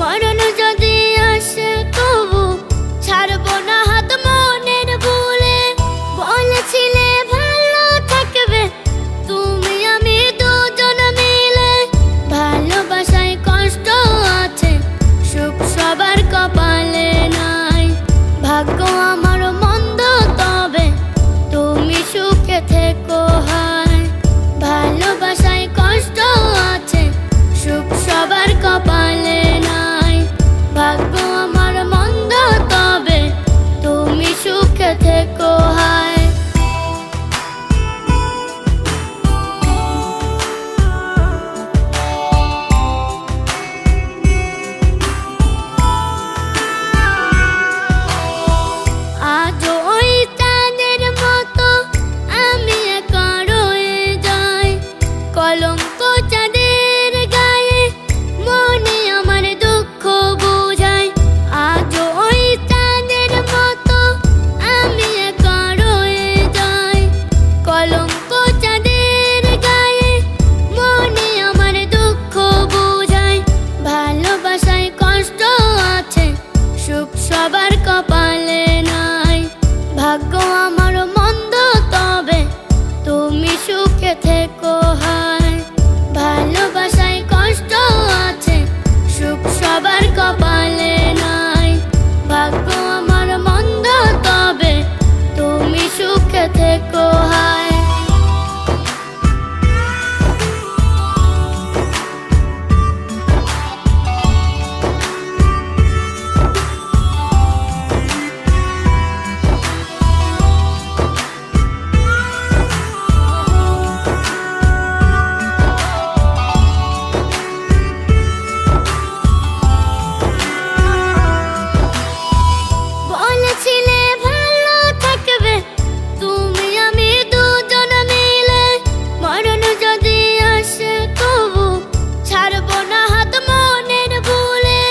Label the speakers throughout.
Speaker 1: মরণ যদি আসে তবু ছাড়বো না হাত মনের ভুলে। বলেছিলে ভালো থাকবে তুমি আমি দুজন মিলে। ভালোবাসায় কষ্ট আছে, সুখ সবার কপালে নাই। ভাগ্য আমার মন্দ তবে তুমি সুখে থেকো হায়। ভালোবাসায় কষ্ট আছে, সুখ সবার কপালে নাই। ভাগ্য আমার মন্দ তবে তুমি সুখে থেকো হায়। আজ ওই চাঁদের মতো আমি একা রয়ে যাই। কলঙ্ক চাঁদের গায়ে মনে আমার দুঃখ বোঝায়। আজ ওই চাঁদের মতো আমি একা রয়ে যাই। কলঙ্ক চাঁদের গায়ে মনে আমার দুঃখ বোঝায়। ভালোবাসায় কষ্ট আছে, সুখ সবার কপালে নাই। ভাগ্য আমার মন্দ তবে তুমি সুখে থেকো হায়। ভালোবাসায় কষ্ট আছে, সুখ সবার কপালে নাই। ভাগ্য আমার মন্দ তবে তুমি সুখে থেকো হায়। বলেছিলে ভালো থাকবে তুমি আমি দুজন মিলে। মরণ যদি আসে তবু ছাড়বো না হাত মনের ভুলে।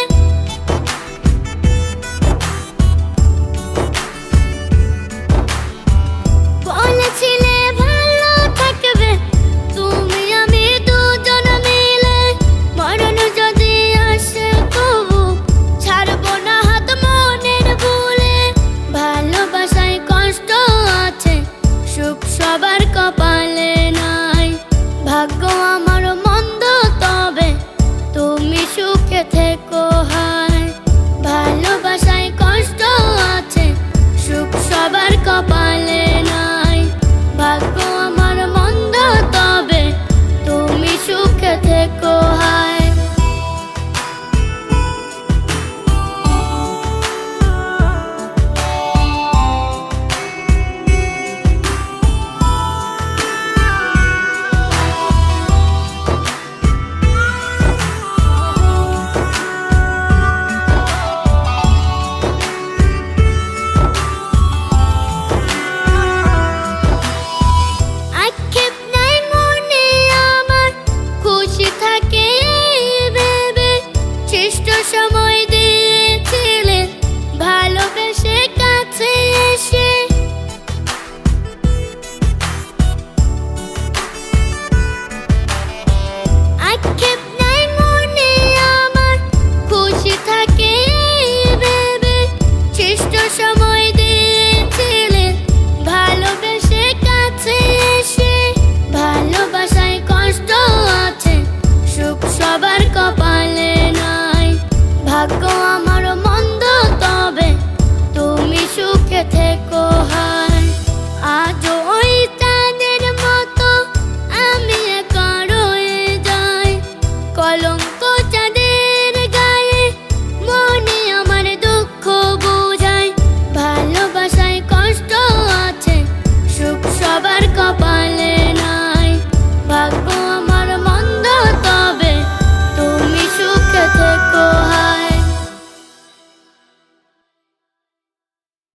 Speaker 1: বলেছিলে ভালো থাকবে তুমি আমি দুজন মিলে। মরণ যদি আসে তবু ছাড়বো না হাত মনের ভুলে। ভালোবাসায় কষ্ট আছে, সুখ সবার কপালে নাই। ভাগ্য আমার মন্দ তবে তুমি সুখে থেকো।